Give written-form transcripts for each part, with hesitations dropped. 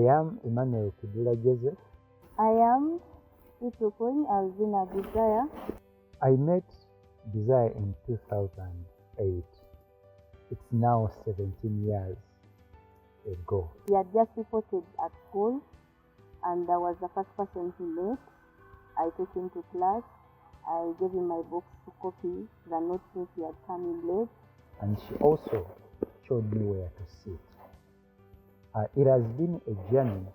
am Emmanuel Kidula Joseph. I am Itukuny Alvina Desire. I met Desire in 2008. It's now 17 years ago. We had just reported at school, and I was the first person he met. I took him to class. I gave him my books to copy the notes since he had come in late. And she also showed me where to sit. It has been a journey.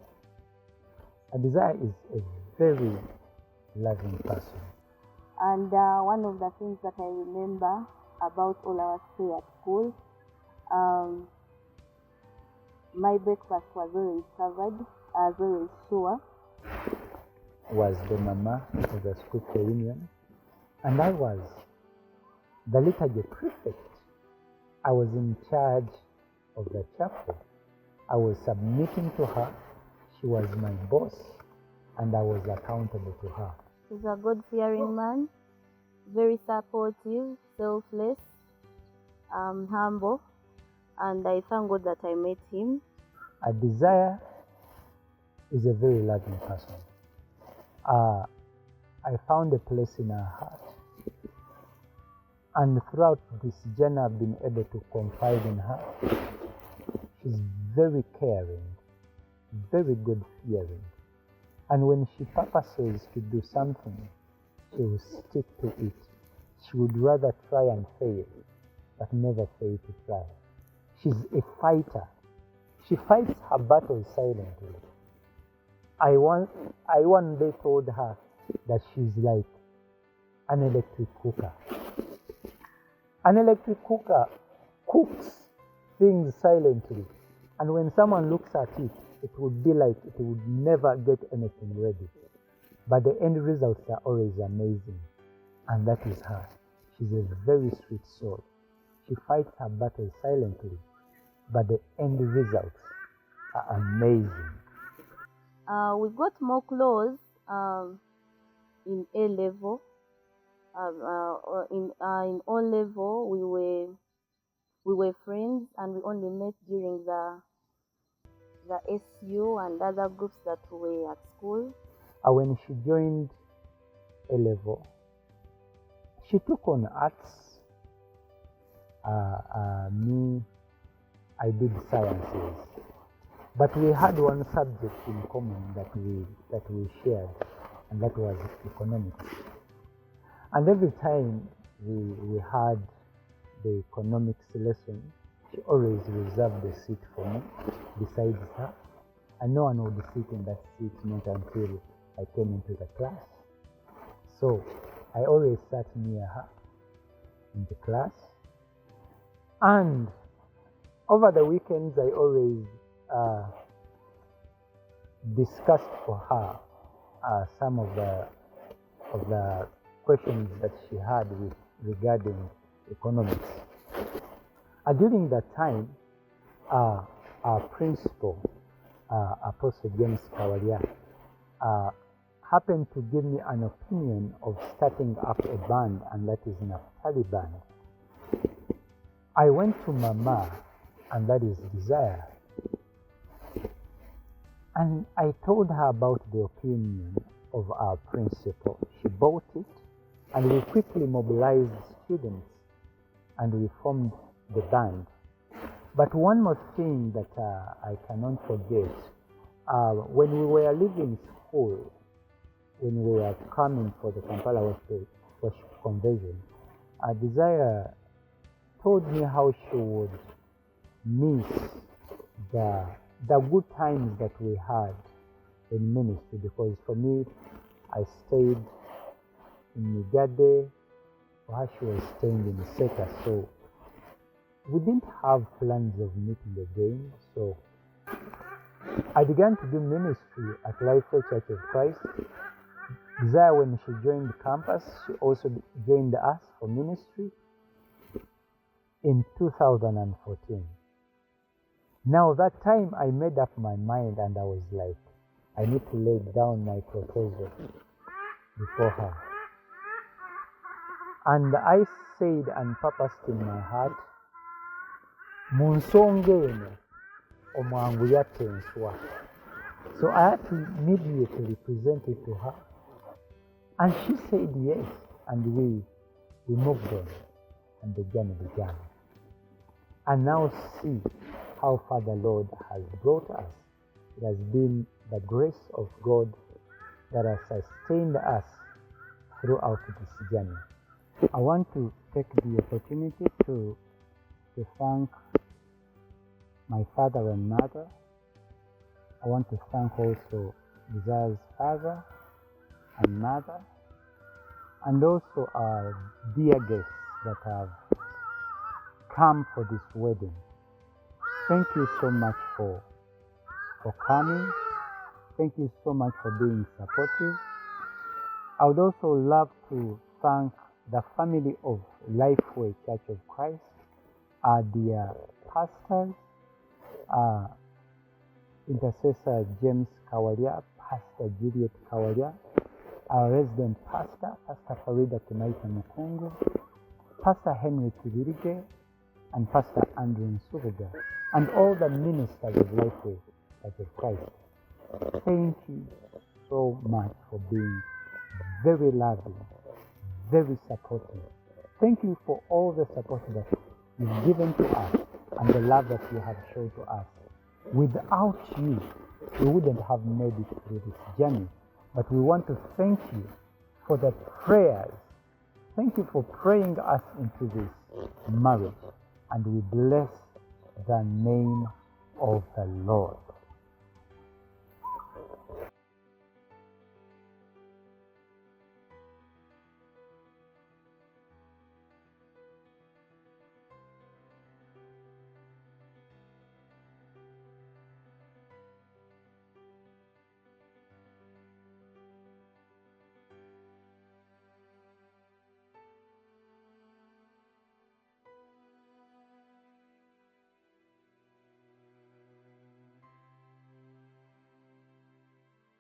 Desire is a very loving person. And one of the things that I remember about all our stay at school, my breakfast was always covered, as always sure. Was the mama of the scripture union, and I was the liturgy prefect. I was in charge of the chapel. I was submitting to her. She was my boss, and I was accountable to her. He's a God-fearing man, very supportive, selfless, humble, and I thank God that I met him. Desire is a very loving person. I found a place in her heart, and throughout this journey I've been able to confide in her. She's very caring, very good-fearing, and when she purposes to do something, she will stick to it. She would rather try and fail, but never fail to try. She's a fighter. She fights her battles silently. I one day told her that she's like an electric cooker. An electric cooker cooks things silently, and when someone looks at it, it would be like it would never get anything ready. But the end results are always amazing, and that is her. She's a very sweet soul. She fights her battles silently, but the end results are amazing. We got more close in A level. In O level, we were friends, and we only met during the SU and other groups that were at school. When she joined A level, she took on arts. Me, I did sciences. But we had one subject in common that we shared, and that was economics. And every time we had the economics lesson, she always reserved a seat for me beside her, and no one would sit in that seat not until I came into the class. So I always sat near her in the class, and over the weekends I always discussed for her some of the questions that she had regarding economics. During that time, our principal, Apostle James Kawalia, happened to give me an opinion of starting up a band, and that is Naphtali Band. I went to Mama, and that is Desire, and I told her about the opinion of our principal. She bought it, and we quickly mobilized students, and we formed the band. But one more thing that I cannot forget, when we were leaving school, when we were coming for the Kampala Worship Convention, Desire told me how she would miss the good times that we had in ministry, because for me, I stayed in Migade, for her she was staying in Seta, so we didn't have plans of meeting again. So I began to do ministry at Life Church of Christ. Desire, when she joined the campus, she also joined us for ministry in 2014. Now that time I made up my mind, and I was like, I need to lay down my proposal before her. And I said and purposed in my heart, mu nsonga eno omwangu yatta enswa. So I had to immediately present it to her. And she said yes. And we moved on, and the journey began. And now see how far the Lord has brought us. It has been the grace of God that has sustained us throughout this journey. I want to take the opportunity to thank my father and mother. I want to thank also Desir's father and mother, and also our dear guests that have come for this wedding. Thank you so much for coming. Thank you so much for being supportive. I would also love to thank the family of Lifeway Church of Christ, our dear pastors, Intercessor James Kawalia, Pastor Juliet Kawalia, our resident pastor, Pastor Farida Kimaita Mukungu, Pastor Henry Kibirige, and Pastor Andrew Nsubuga, and all the ministers of Lifeway Church of Christ. Thank you so much for being very loving, very supportive. Thank you for all the support that you've given to us and the love that you have shown to us. Without you, we wouldn't have made it through this journey. But we want to thank you for the prayers. Thank you for praying us into this marriage. And we bless the name of the Lord.